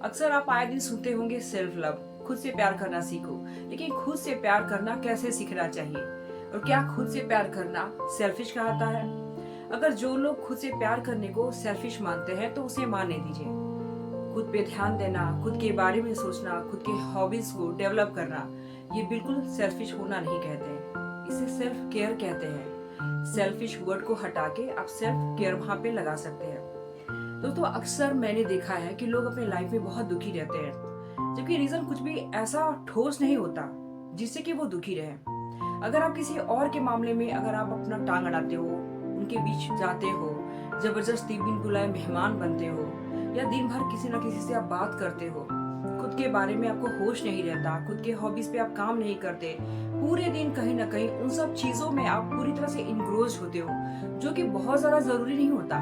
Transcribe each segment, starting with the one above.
अक्सर आप आए दिन सुनते होंगे सेल्फ लव, खुद से प्यार करना सीखो। लेकिन खुद से प्यार करना कैसे सीखना चाहिए, और क्या खुद से प्यार करना सेल्फिश कहलाता है? अगर जो लोग खुद से प्यार करने को सेल्फिश मानते हैं तो उसे मानने दीजिए। खुद पे ध्यान देना, खुद के बारे में सोचना, खुद के हॉबीज को डेवलप करना, ये बिल्कुल सेल्फिश होना नहीं कहते हैं, इसे सेल्फ केयर कहते हैं। सेल्फिश वर्ड को हटा के आप सेल्फ केयर वहां पे लगा सकते हैं। दोस्तों, अक्सर मैंने देखा है कि लोग अपने लाइफ में बहुत दुखी रहते हैं, जबकि रीजन कुछ भी ऐसा ठोस नहीं होता जिससे कि वो दुखी रहे। अगर आप किसी और के मामले में अगर आप अपना टांग अड़ाते हो, उनके बीच जाते हो, जबरदस्ती बिन बुलाए मेहमान बनते हो, या दिन भर किसी न किसी से आप बात करते हो, खुद के बारे में आपको होश नहीं रहता, खुद के हॉबीज पे आप काम नहीं करते, पूरे दिन कहीं ना कहीं उन सब चीजों में आप पूरी तरह से इनग्रोज होते हो, जो कि बहुत ज्यादा जरूरी नहीं होता,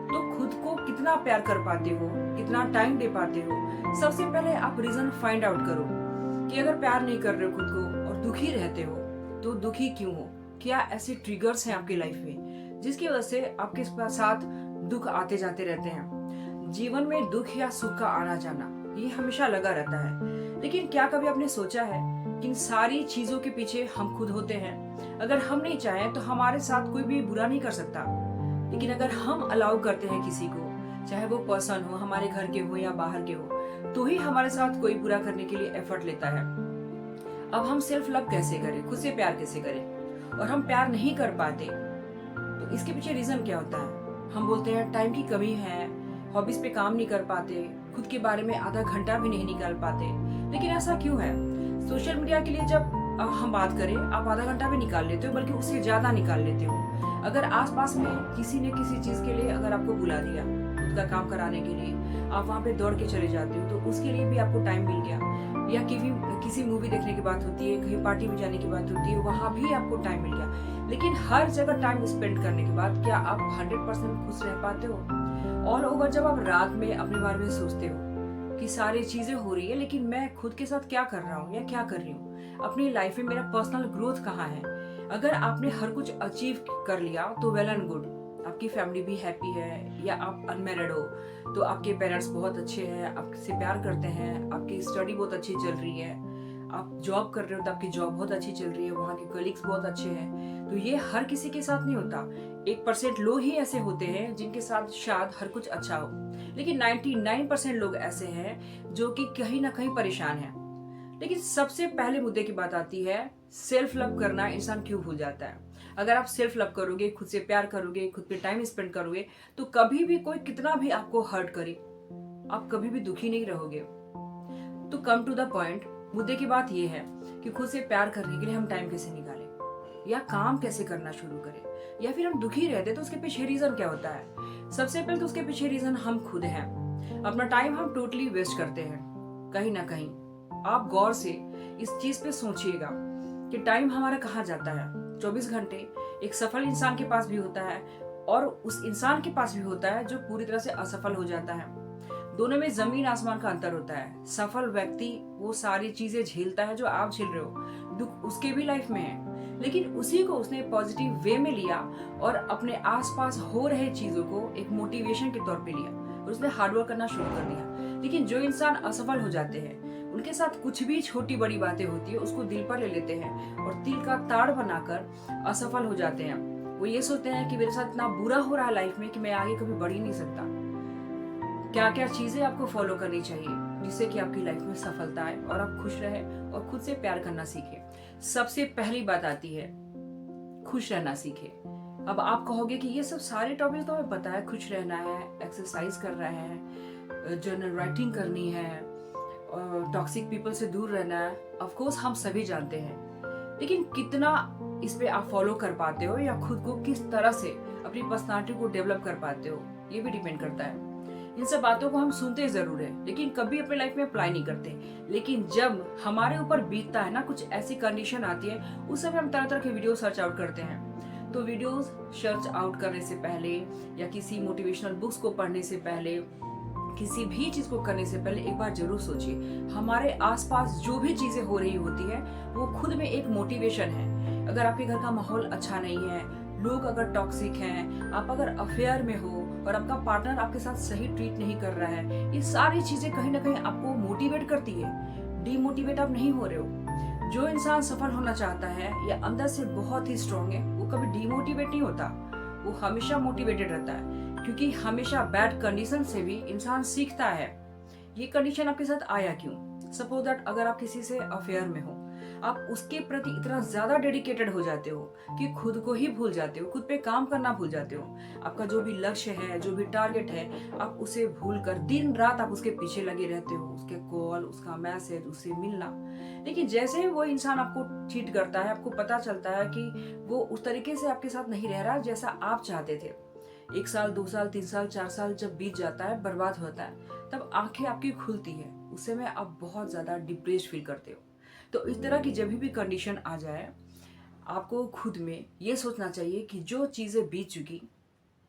तो खुद को कितना प्यार कर पाते हो, कितना टाइम दे पाते हो? सबसे पहले आप रीजन फाइंड आउट करो कि अगर प्यार नहीं कर रहे हो खुद को और दुखी रहते हो तो दुखी क्यों हो? क्या ऐसे ट्रिगर्स हैं आपकी लाइफ में जिसकी वजह से आपके साथ दुख आते जाते रहते हैं? जीवन में दुख या सुख का आना जाना ये हमेशा लगा रहता है, लेकिन क्या कभी आपने सोचा है कि इन सारी चीजों के पीछे हम खुद होते हैं? अगर हम नहीं चाहें तो हमारे साथ कोई भी बुरा नहीं कर सकता, लेकिन अगर हम अलाउ करते हैं किसी को, चाहे वो पर्सन हो, हमारे घर के हो या बाहर के हो, तो ही हमारे साथ कोई बुरा करने के लिए एफर्ट लेता है। अब हम सेल्फ लव कैसे करें, खुद से प्यार कैसे करें, और हम प्यार नहीं कर पाते तो इसके पीछे रीजन क्या होता है? हम बोलते हैं टाइम की कमी है, हॉबीज पे काम नहीं कर पाते, खुद के बारे में आधा घंटा भी नहीं निकाल पाते। लेकिन ऐसा क्यों है? सोशल मीडिया के लिए जब हम बात करें, आप आधा घंटा भी निकाल लेते हो, बल्कि उससे ज्यादा निकाल लेते हो। अगर आसपास में किसी ने किसी चीज के लिए अगर आपको बुला दिया, खुद का काम कराने के लिए, आप वहां पे दौड़ के चले जाते हो, तो उसके लिए भी आपको टाइम मिल गया। या किसी मूवी देखने की बात होती है, कहीं पार्टी में जाने की बात होती है, वहां भी आपको टाइम मिल गया। लेकिन हर जगह टाइम स्पेंड करने के बाद क्या आप 100% खुश रह पाते हो? ऑल ओवर जब आप रात में अपने बारे में सोचते हो कि सारी चीजें हो रही है, लेकिन मैं खुद के साथ क्या कर रहा हूँ या क्या कर रही हूँ, अपनी लाइफ में मेरा पर्सनल ग्रोथ कहाँ है? अगर आपने हर कुछ अचीव कर लिया तो वेल एंड गुड, आपकी फैमिली भी हैप्पी है, या आप अनमैरिड हो तो आपके पेरेंट्स बहुत अच्छे हैं, आपसे प्यार करते हैं, आपकी स्टडी बहुत अच्छी चल रही है, आप जॉब कर रहे हो तो आपकी जॉब बहुत अच्छी चल रही है, वहाँ के कलीग्स बहुत अच्छे हैं, तो ये हर किसी के साथ नहीं होता। 1% लोग ही ऐसे होते हैं जिनके साथ शायद हर कुछ अच्छा हो, लेकिन 99% लोग ऐसे हैं जो कि कहीं ना कहीं परेशान हैं। लेकिन सबसे पहले मुद्दे की बात आती है, सेल्फ लव करना इंसान क्यों भूल जाता है? अगर आप सेल्फ लव करोगे, खुद से प्यार करोगे, खुद पे टाइम स्पेंड करोगे, तो कभी भी कोई कितना भी आपको हर्ट करे, आप कभी भी दुखी नहीं रहोगे। तो कम टू द पॉइंट, मुद्दे की बात यह है कि खुद से प्यार करने के लिए हम टाइम कैसे निकालें, या काम कैसे करना शुरू करें, या फिर हम दुखी रहते तो उसके पीछे रीजन क्या होता है? सबसे पहले तो उसके पीछे रीजन हम खुद हैं। अपना टाइम हम टोटली वेस्ट करते हैं कहीं ना कहीं। आप गौर से इस चीज पे सोचिएगा कि टाइम हमारा कहाँ जाता है। 24 घंटे एक सफल इंसान के पास भी होता है, और उस इंसान के पास भी होता है जो पूरी तरह से असफल हो जाता है। दोनों में जमीन आसमान का अंतर होता है। सफल व्यक्ति वो सारी चीजें झेलता है जो आप झेल रहे हो, दुख उसके भी लाइफ में है, लेकिन उसी को उसने पॉजिटिव वे में लिया और अपने आसपास हो रहे चीजों को एक मोटिवेशन के तौर पे लिया, और उसने हार्डवर्क करना शुरू कर दिया। लेकिन जो इंसान असफल हो जाते हैं, उनके साथ कुछ भी छोटी बड़ी बातें होती है उसको दिल पर ले लेते हैं और तिल का ताड़ बनाकर असफल हो जाते हैं। वो ये सोचते हैं कि मेरे साथ इतना बुरा हो रहा है लाइफ में कि मैं आगे कभी बढ़ ही नहीं सकता। क्या क्या चीजें आपको फॉलो करनी चाहिए जिससे कि आपकी लाइफ में सफलता आए और आप खुश रहे और खुद से प्यार करना सीखे? सबसे पहली बात आती है, खुश रहना सीखे। अब आप कहोगे कि ये सब सारे टॉपिक तो हमें पता है, खुश रहना है, एक्सरसाइज कर रहे हैं, जर्नल राइटिंग करनी है, टॉक्सिक पीपल से दूर रहना है, ऑफ कोर्स हम सभी जानते हैं, लेकिन कितना इस पे आप फॉलो कर पाते हो, या खुद को किस तरह से अपनी पर्सनालिटी को डेवलप कर पाते हो, ये भी डिपेंड करता है। इन सब बातों को हम सुनते जरूर है, लेकिन कभी अपने लाइफ में अप्लाई नहीं करते। लेकिन जब हमारे ऊपर बीतता है ना, कुछ ऐसी कंडीशन आती है, उस समय हम तरह तरह के वीडियो सर्च आउट करते हैं। तो वीडियोस सर्च आउट करने से पहले, या किसी मोटिवेशनल बुक्स को पढ़ने से पहले, किसी भी चीज को करने से पहले एक बार जरूर सोचिए, हमारे आसपास जो भी चीजें हो रही होती है वो खुद में एक मोटिवेशन है। अगर आपके घर का माहौल अच्छा नहीं है, लोग अगर टॉक्सिक हैं, आप अगर अफेयर में हो और आपका पार्टनर आपके साथ सही ट्रीट नहीं कर रहा है, ये सारी चीजें कहीं ना कहीं आपको मोटिवेट करती है, डीमोटिवेट आप नहीं हो रहे हो। जो इंसान सफल होना चाहता है या अंदर से बहुत ही स्ट्रांग है, वो कभी डीमोटिवेट नहीं होता, वो हमेशा मोटिवेटेड रहता है, क्योंकि हमेशा बैड कंडीशन से भी इंसान सीखता है। ये कंडीशन आपके साथ आया क्यों? सपोज दैट अगर आप किसी से अफेयर में हो, आप उसके प्रति इतना ज्यादा डेडिकेटेड हो जाते हो कि खुद को ही भूल जाते हो, खुद पे काम करना भूल जाते हो। आपका जो भी लक्ष्य है, जो भी टारगेट है, आप उसे भूल कर दिन रात आप उसके पीछे लगे रहते हो, उसके कॉल, उसका मैसेज, उससे मिलना। लेकिन जैसे ही वो इंसान आपको चीट करता है, आपको पता चलता है कि वो उस तरीके से आपके साथ नहीं रह रहा जैसा आप चाहते थे, 1 साल, 2 साल, 3 साल, 4 साल जब बीत जाता है, बर्बाद होता है, तब आंखें आपकी खुलती है। उस समय आप बहुत ज्यादा डिप्रेस फील करते हो। तो इस तरह की जब भी कंडीशन आ जाए, आपको खुद में ये सोचना चाहिए कि जो चीजें बीत चुकी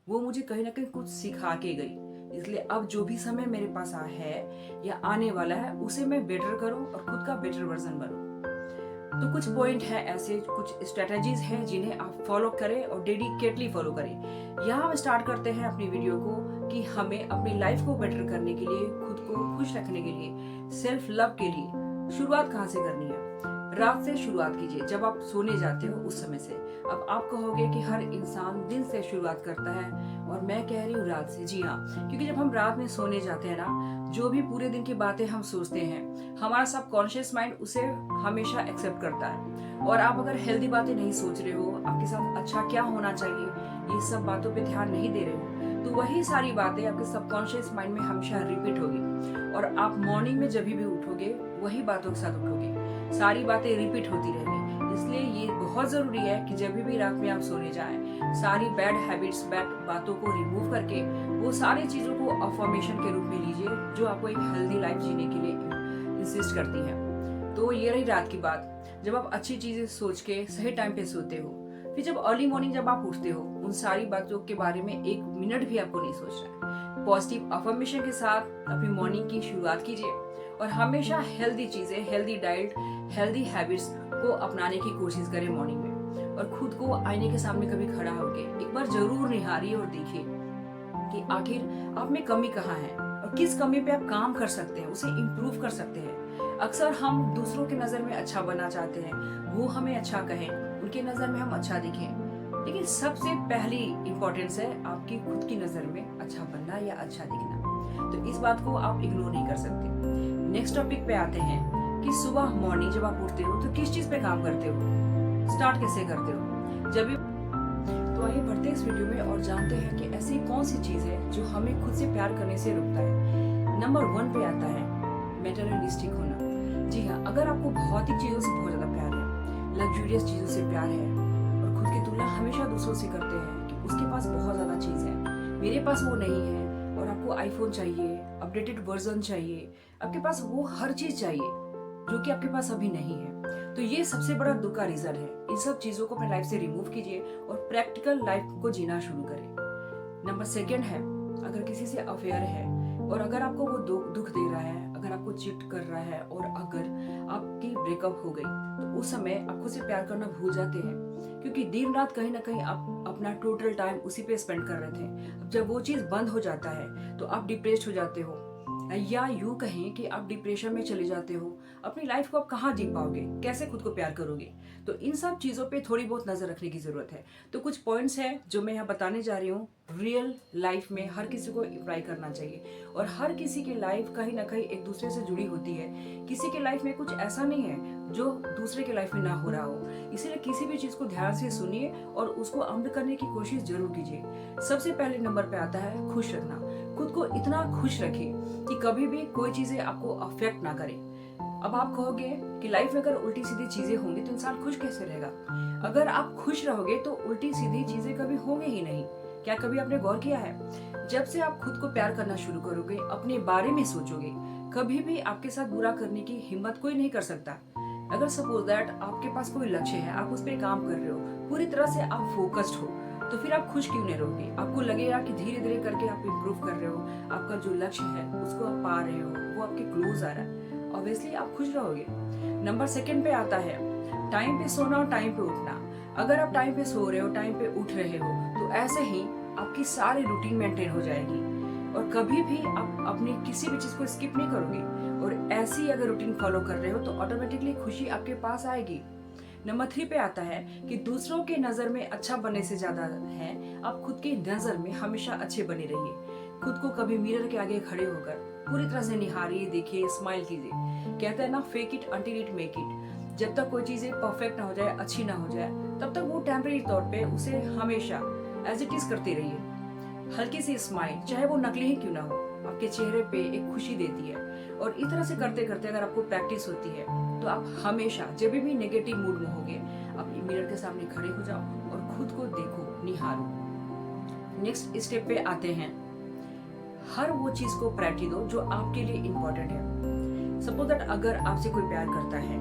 वो मुझे कहीं ना कहीं कुछ सिखा के गई, इसलिए अब जो भी समय मेरे पास है या आने वाला है, उसे मैं बेटर करूं और खुद का बेटर वर्जन बनूं। तो कुछ पॉइंट है ऐसे, कुछ स्ट्रेटजीज हैं जिन्हें आप फॉलो करें और डेडिकेटली फॉलो करें। यहाँ हम स्टार्ट करते हैं अपनी वीडियो को कि हमें अपनी लाइफ को बेटर करने के लिए, खुद को खुश रखने के लिए, सेल्फ लव के लिए शुरुआत कहाँ से करनी है? रात से शुरुआत कीजिए, जब आप सोने जाते हो उस समय से। अब आप कहोगे कि हर इंसान दिन से शुरुआत करता है, और मैं कह रही हूँ रात से। जी हाँ, क्योंकि जब हम रात में सोने जाते हैं ना, जो भी पूरे दिन की बातें हम सोचते हैं, हमारा सबकॉन्शियस माइंड उसे हमेशा एक्सेप्ट करता है। और आप अगर हेल्दी बातें नहीं सोच रहे हो, आपके साथ अच्छा क्या होना चाहिए, ये सब बातों पे ध्यान नहीं दे रहे हो, तो वही सारी बातें आपके सबकॉन्शियस माइंड में हमेशा रिपीट होगी, और आप मॉर्निंग में जब भी उठोगे वही बातों के साथ उठोगे, सारी बातें रिपीट होती रहेंगी। इसलिए ये बहुत जरूरी है कि जब भी रात में आप सोने जाएं, सारी बैड हैबिट्स, बैड बातों को रिमूव करके वो सारी चीजों को अफर्मेशन के रूप में लीजिए, जो आपको एक हेल्दी लाइफ जीने के लिए इंसिस्ट करती है। तो ये रही रात की बात, जब आप अच्छी चीजें सोच के सही टाइम पे सोते हो। फिर जब अर्ली मॉर्निंग जब आप उठते हो, उन सारी बातों के बारे में 1 मिनट भी आपको नहीं सोचना है। पॉजिटिव अफर्मेशन के साथ अपनी मॉर्निंग की शुरुआत कीजिए, और हमेशा हेल्दी चीजें, हेल्दी डाइट, हेल्दी हैबिट्स को अपनाने की कोशिश करें मॉर्निंग में। और खुद को आईने के सामने कभी खड़ा होके एक बार जरूर निहारिए और देखिए कि आखिर आप में कमी कहाँ है और किस कमी पे आप काम कर सकते हैं, उसे इम्प्रूव कर सकते हैं। अक्सर हम दूसरों की नजर में अच्छा बनना चाहते हैं, वो हमें अच्छा कहें, उनके नजर में हम अच्छा दिखें, लेकिन सबसे पहली इंपॉर्टेंस है आपकी खुद की नजर में अच्छा बनना या अच्छा दिखना। तो इस बात को आप इग्नोर नहीं कर सकते। नेक्स्ट टॉपिक पे आते हैं कि सुबह मॉर्निंग जब आप उठते हो तो किस चीज पे काम करते हो, स्टार्ट कैसे करते हो। जब भी तो आइए बढ़ते हैं इस वीडियो में और जानते हैं कि ऐसी कौन सी चीज है जो हमें खुद से प्यार करने से रोकता है। नंबर 1 पे आता है मेटेरियलिस्टिक होना। जी हाँ, अगर आपको भौतिक चीजों से बहुत ज्यादा प्यार है, लग्जूरियस चीजों से प्यार है, और खुद की तुलना हमेशा दूसरों से करते हैं कि उसके पास बहुत ज्यादा चीज है, मेरे पास वो नहीं है, और आपको आईफोन चाहिए, अपडेटेड वर्जन चाहिए, आपके पास वो हर चीज चाहिए जो कि आपके पास अभी नहीं है, तो ये सबसे बड़ा दुख का रीजन है। इन सब चीजों को अपने लाइफ से रिमूव कीजिए और प्रैक्टिकल लाइफ को जीना शुरू करें। नंबर 2 है, अगर किसी से अफेयर है और अगर आपको वो दुख दे रहा है, अगर आपको चिट कर रहा है, और अगर आपकी ब्रेकअप हो गई, तो उस समय आप खुद से प्यार करना भूल जाते हैं, क्योंकि दिन रात कहीं ना कहीं आप अपना टोटल टाइम उसी पे स्पेंड कर रहे थे। अब जब वो चीज बंद हो जाता है तो आप डिप्रेस्ड हो जाते हो, या यूं कहें कि आप डिप्रेशन में चले जाते हो। अपनी लाइफ को आप कहाँ जी पाओगे, कैसे खुद को प्यार करोगे? तो इन सब चीजों पे थोड़ी बहुत नजर रखने की जरूरत है। तो कुछ पॉइंट्स हैं जो मैं यहाँ बताने जा रही हूँ, रियल लाइफ में हर किसी को अप्लाई करना चाहिए, और हर किसी की लाइफ कहीं ना कहीं एक दूसरे से जुड़ी होती है। किसी के लाइफ में कुछ ऐसा नहीं है जो दूसरे के लाइफ में ना हो रहा हो, इसीलिए किसी भी चीज को ध्यान से सुनिए और उसको अमल करने की कोशिश जरूर कीजिए। सबसे पहले नंबर पे आता है खुश रहना। खुद को इतना खुश रखिए कि कभी भी कोई चीजें आपको अफेक्ट ना करे। अब आप कहोगे कि लाइफ में अगर उल्टी सीधी चीजें होंगी तो इंसान खुश कैसे रहेगा? अगर आप खुश रहोगे तो उल्टी सीधी चीजें कभी होंगी ही नहीं। क्या कभी आपने गौर किया है? जब से आप खुद को प्यार करना शुरू करोगे, अपने बारे में सोचोगे, कभी भी आपके साथ बुरा करने की हिम्मत कोई नहीं कर सकता। अगर सपोज दैट आपके पास कोई लक्ष्य है, आप उस पर काम कर रहे हो, पूरी तरह से आप फोकस्ड हो, तो फिर आप खुश क्यों नहीं रहोगे? आपको लगेगा कि धीरे धीरे करके आप इम्प्रूव कर रहे हो, आपका जो लक्ष्य है उसको आप पा रहे हो, वो आपके क्लोज आ रहा है, ऑब्वियसली आप खुश रहोगे। नंबर 2 पे आता है टाइम पे सोना और टाइम पे उठना। अगर आप टाइम पे सो रहे हो, टाइम पे उठ रहे हो, तो ऐसे ही आपकी सारी रूटीन मेंटेन हो जाएगी। और कभी भी आप अपनी किसी भी चीज को स्किप नहीं करोगे और ऐसी अगर रूटीन फॉलो कर रहे हो तो ऑटोमेटिकली खुशी आपके पास आएगी। नंबर 3 पे आता है कि दूसरों के नजर में अच्छा बनने से ज्यादा है आप खुद की नजर में हमेशा अच्छे बने रहिए। खुद को कभी मिरर के आगे खड़े होकर पूरी तरह से निहारिए, देखिए, स्माइल कीजिए। कहते हैं ना, fake it until it make it. जब तक कोई चीजें परफेक्ट ना हो जाए, अच्छी ना हो जाए, तब तक वो टेम्परेरी तौर पे उसे हमेशा एज इट इज करते रहिए। हल्की सी स्माइल, चाहे वो नकली ही क्यों ना हो, आपके चेहरे पे एक खुशी देती है। और इस तरह से करते करते अगर आपको प्रैक्टिस होती है तो आप हमेशा जब भी नेगेटिव मूड में होगे, आप मिरर के सामने खड़े हो जाओ और खुद को देखो, निहारो। नेक्स्ट स्टेप पे आते हैं, हर वो चीज को प्रायोरिटी दो जो आपके लिए इम्पोर्टेंट है। सपोज दैट अगर आपसे कोई प्यार करता है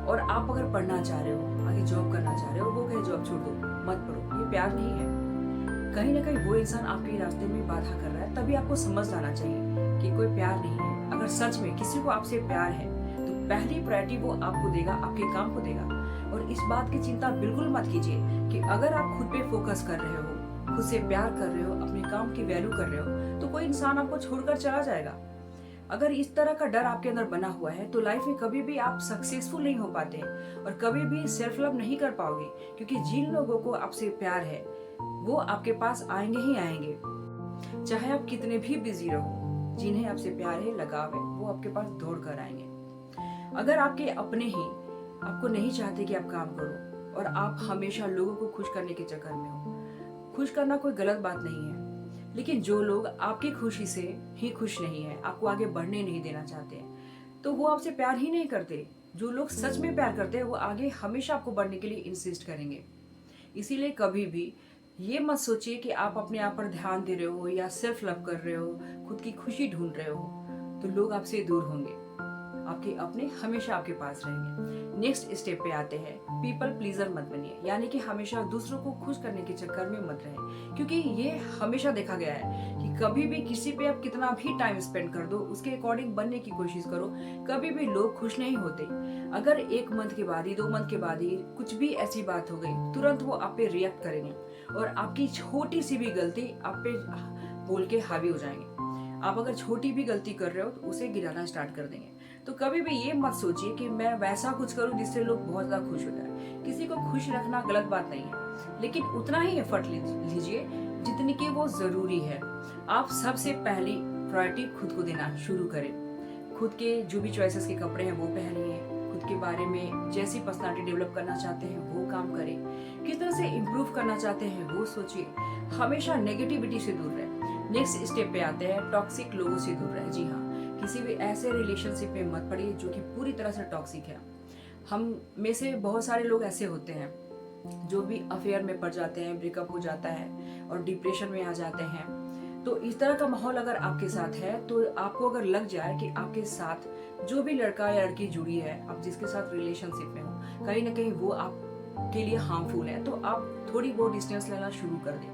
और आप अगर पढ़ना चाह रहे हो, आगे जॉब करना चाह रहे हो, वो कहे जॉब छोड़ दो, मत पढ़ो, ये प्यार नहीं है। कहीं ना कहीं वो इंसान आपके रास्ते में बाधा कर रहा है, तभी आपको समझ जाना चाहिए कि कोई प्यार नहीं है। अगर सच में किसी को आपसे प्यार है तो पहली प्रायोरिटी वो आपको देगा, आपके काम को देगा। और इस बात की चिंता बिल्कुल मत कीजिए कि अगर आप खुद पे फोकस कर रहे हो, खुद से प्यार कर रहे हो, अपने काम की वैल्यू कर रहे हो, तो कोई इंसान आपको छोड़कर चला जाएगा। अगर इस तरह का डर आपके अंदर बना हुआ है तो लाइफ में कभी भी आप सक्सेसफुल नहीं हो पाते और कभी भी सेल्फ लव नहीं कर पाओगे, क्योंकि जिन लोगों को आपसे प्यार है वो आपके पास आएंगे ही आएंगे। चाहे आप कितने भी बिजी रहो, जिन्हें आपसे प्यार है, लगाव है, वो आपके पास दौड़ कर आएंगे। अगर आपके अपने ही आपको नहीं चाहते कि आप काम करो और आप हमेशा लोगों को खुश करने के चक्कर में हो, खुश करना कोई गलत बात नहीं है, लेकिन जो लोग आपकी खुशी से ही खुश नहीं है, आपको आगे बढ़ने नहीं देना चाहते, तो वो आपसे प्यार ही नहीं करते। जो लोग सच में प्यार करते हैं वो आगे हमेशा आपको बढ़ने के लिए इंसिस्ट करेंगे। इसीलिए कभी भी ये मत सोचिए कि आप अपने आप पर ध्यान दे रहे हो या सेल्फ लव कर रहे हो, खुद की खुशी ढूंढ रहे हो, तो लोग आपसे दूर होंगे, आपके अपने हमेशा आपके पास रहेंगे। नेक्स्ट स्टेप पे आते हैं, पीपल प्लीजर मत बनिए, यानी कि हमेशा दूसरों को खुश करने के चक्कर में मत रहे, क्योंकि ये हमेशा देखा गया है कि कभी भी किसी पे आप कितना भी टाइम स्पेंड कर दो, उसके अकॉर्डिंग बनने की कोशिश करो, कभी भी लोग खुश नहीं होते। अगर 1 मंथ के बाद ही, 2 मंथ के बाद ही कुछ भी ऐसी बात हो गई, तुरंत वो आप पे रिएक्ट करेंगे और आपकी छोटी सी भी गलती आप पे बोल के हावी हो जाएंगे। आप अगर छोटी भी गलती कर रहे हो तो उसे गिराना स्टार्ट कर देंगे। तो कभी भी ये मत सोचिए कि मैं वैसा कुछ करूं जिससे लोग बहुत ज्यादा खुश हो जाए। किसी को खुश रखना गलत बात नहीं है, लेकिन उतना ही एफर्ट लीजिए जितनी कि वो जरूरी है। आप सबसे पहली प्रायोरिटी खुद को देना शुरू करें। खुद के जो भी चॉइसेस के कपड़े हैं वो पहनिए, खुद के बारे में जैसी पर्सनालिटी डेवलप करना चाहते हैं वो काम करें, किस तरह से इम्प्रूव करना चाहते हैं वो सोचिए। हमेशा नेगेटिविटी से दूर रहें। नेक्स्ट स्टेप पे आते हैं, टॉक्सिक लोगों से दूर रहें। जी हाँ, किसी भी ऐसे रिलेशनशिप में मत पड़िए जो कि पूरी तरह से टॉक्सिक है। हम में से बहुत सारे लोग ऐसे होते हैं जो भी अफेयर में पड़ जाते हैं, ब्रेकअप हो जाता है और डिप्रेशन में आ जाते हैं। तो इस तरह का माहौल अगर आपके साथ है तो आपको अगर लग जाए कि आपके साथ जो भी लड़का या लड़की जुड़ी है, आप जिसके साथ रिलेशनशिप में हो, कहीं ना कहीं वो आपके लिए हार्मफुल है, तो आप थोड़ी बहुत डिस्टेंस लेना शुरू कर दें,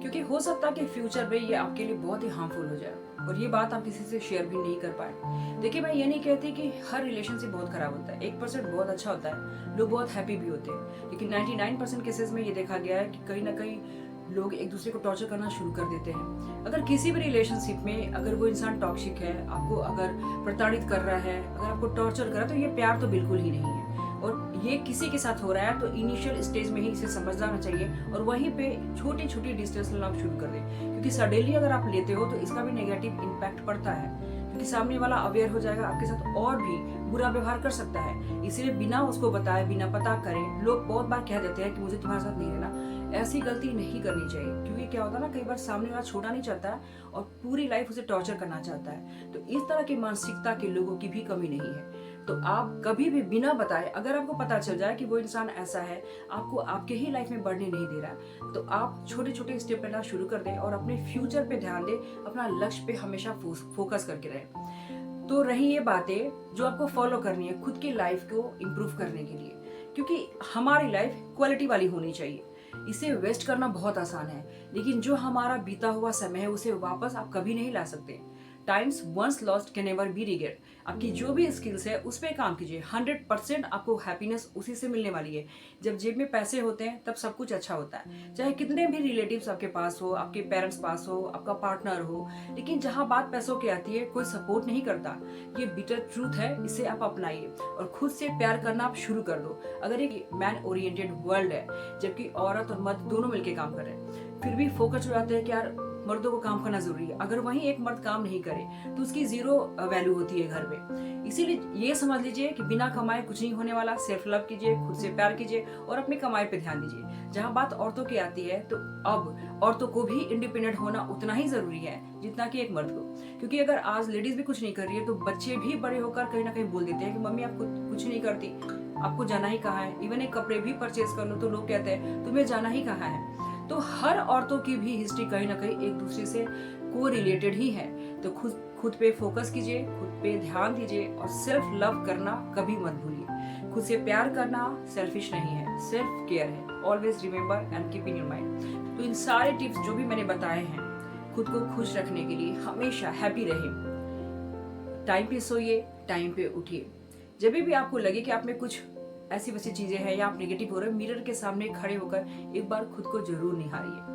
क्योंकि हो सकता है कि फ्यूचर में ये आपके लिए बहुत ही हार्मफुल हो जाए और ये बात आप किसी से शेयर भी नहीं कर पाए। देखिए, मैं ये नहीं कहती कि हर रिलेशनशिप बहुत खराब होता है, 1% बहुत अच्छा होता है, लोग बहुत हैप्पी भी होते हैं, लेकिन 99% केसेस में ये देखा गया है कि कहीं ना कहीं लोग एक दूसरे को टॉर्चर करना शुरू कर देते हैं। अगर किसी भी रिलेशनशिप में अगर वो इंसान टॉक्सिक है, आपको अगर प्रताड़ित कर रहा है, अगर आपको टॉर्चर कर रहा है, तो ये प्यार तो बिल्कुल ही नहीं है। और ये किसी के साथ हो रहा है तो इनिशियल स्टेज में ही इसे समझ जाना चाहिए और वहीं पे छोटी छोटी डिस्टेंस लेना शुरू कर दें, क्योंकि सडनली अगर आप लेते हो तो इसका भी नेगेटिव इम्पैक्ट पड़ता है, क्योंकि सामने वाला अवेयर हो जाएगा, आपके साथ और भी बुरा व्यवहार कर सकता है। इसलिए बिना उसको बताए, बिना पता करे, लोग बहुत बार कह देते हैं कि मुझे तुम्हारे साथ नहीं रहना। ऐसी गलती नहीं करनी चाहिए, क्योंकि क्या होता है ना, कई बार सामने वाला छोड़ना नहीं चाहता है और पूरी लाइफ उसे टॉर्चर करना चाहता है। तो इस तरह की मानसिकता के लोगों की भी कमी नहीं है। तो आप कभी भी बिना बताए, अगर आपको पता चल जाए कि वो इंसान ऐसा है, आपको आपके ही लाइफ में बढ़ने नहीं दे रहा, तो आप छोटे छोटे स्टेप लेना शुरू कर दें और अपने फ्यूचर पे ध्यान दें, अपना लक्ष्य पे हमेशा फोकस करके रहें। तो रही ये बातें जो आपको फॉलो करनी है खुद की लाइफ को इम्प्रूव करने के लिए, क्योंकि हमारी लाइफ क्वालिटी वाली होनी चाहिए। इसे वेस्ट करना बहुत आसान है, लेकिन जो हमारा बीता हुआ समय है उसे वापस आप कभी नहीं ला सकते। Times once lost can never be regained. आपकी जो भी स्किल्स है उस पर काम कीजिए, 100% आपको हैप्पीनेस उसी से मिलने वाली है। जब जेब में पैसे होते हैं तब सब कुछ अच्छा होता है, चाहे कितने भी रिलेटिव्स आपके पास हो, आपके पेरेंट्स पास हो, आपका पार्टनर हो, लेकिन जहां बात पैसों की आती है कोई सपोर्ट नहीं करता। ये बिटर ट्रूथ है, इसे आप अपनाइए और खुद से प्यार करना आप शुरू कर दो। अगर एक मैन ओरिएंटेड वर्ल्ड है जबकि औरत और मर्द दोनों मिलकर काम कर रहे हैं, फिर भी फोकस हो जाते हैं कि यार मर्दों को काम करना जरूरी है, अगर वहीं एक मर्द काम नहीं करे तो उसकी जीरो वैल्यू होती है घर में। इसीलिए ये समझ लीजिए कि बिना कमाए कुछ नहीं होने वाला। सेल्फ लव कीजिए, खुद से प्यार कीजिए और अपनी कमाई पे ध्यान दीजिए। जहां बात औरतों की आती है तो अब औरतों को भी इंडिपेंडेंट होना उतना ही जरूरी है जितना कि एक मर्द को, क्योंकि अगर आज लेडीज भी कुछ नहीं कर रही है तो बच्चे भी बड़े होकर कहीं ना कहीं बोल देते हैं कि मम्मी आप कुछ नहीं करती, आपको जाना ही कहाँ है। इवन एक कपड़े भी परचेज कर लो तो लोग कहते हैं तुम्हें जाना ही कहाँ है। तो हर औरतों की भी हिस्ट्री कहीं ना कहीं एक दूसरे से को रिलेटेड ही है। तो खुद पे फोकस कीजिए, खुद पे ध्यान दीजिए और सेल्फ लव करना कभी मत भूलिए। खुद से प्यार करना सेल्फिश नहीं है, सेल्फ केयर है। Always remember and keep in your mind. तो इन सारे टिप्स जो भी मैंने बताए हैं खुद को खुश रखने के लिए, हमेशा हैप्पी रहे, टाइम पे सोइए, टाइम पे उठिए। जब भी आपको लगे कि आप में कुछ ऐसी वैसी चीजें हैं या आप नेगेटिव हो रहे हो, मिरर के सामने खड़े होकर एक बार खुद को जरूर निहारिए।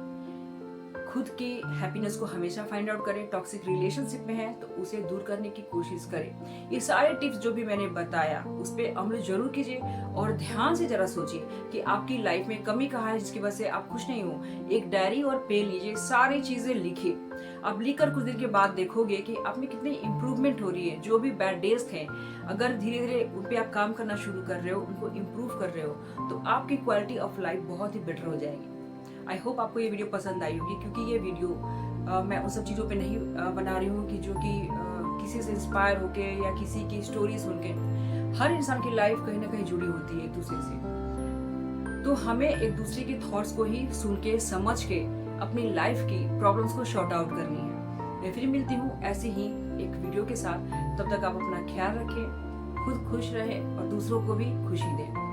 खुद की हैप्पीनेस को हमेशा फाइंड आउट करें। टॉक्सिक रिलेशनशिप में है तो उसे दूर करने की कोशिश करें। ये सारे टिप्स जो भी मैंने बताया उस पर अमल जरूर कीजिए और ध्यान से जरा सोचिए कि आपकी लाइफ में कमी कहाँ है जिसकी वजह से आप खुश नहीं हो। एक डायरी और पेन लीजिए, सारी चीजें लिखिए। आप लिखकर कुछ दिन के बाद देखोगे कि आप में कितनी इंप्रूवमेंट हो रही है। जो भी बैड डेज थे, अगर धीरे धीरे उन पे आप काम करना शुरू कर रहे हो, उनको इम्प्रूव कर रहे हो, तो आपकी क्वालिटी ऑफ लाइफ बहुत ही बेटर हो जाएगी। आई होप आपको ये वीडियो पसंद आई होगी, क्योंकि ये वीडियो मैं उन सब चीज़ों पे नहीं बना रही हूँ कि जो कि किसी से इंस्पायर होके या किसी की स्टोरी सुन के। हर इंसान की लाइफ कहीं ना कहीं जुड़ी होती है एक दूसरे से, तो हमें एक दूसरे के थॉट्स को ही सुन के समझ के अपनी लाइफ की प्रॉब्लम्स को शॉर्ट आउट करनी है। मैं फिर मिलती हूँ ऐसे ही एक वीडियो के साथ। तब तक आप अपना ख्याल रखें, खुद खुश रहें और दूसरों को भी खुशी दें।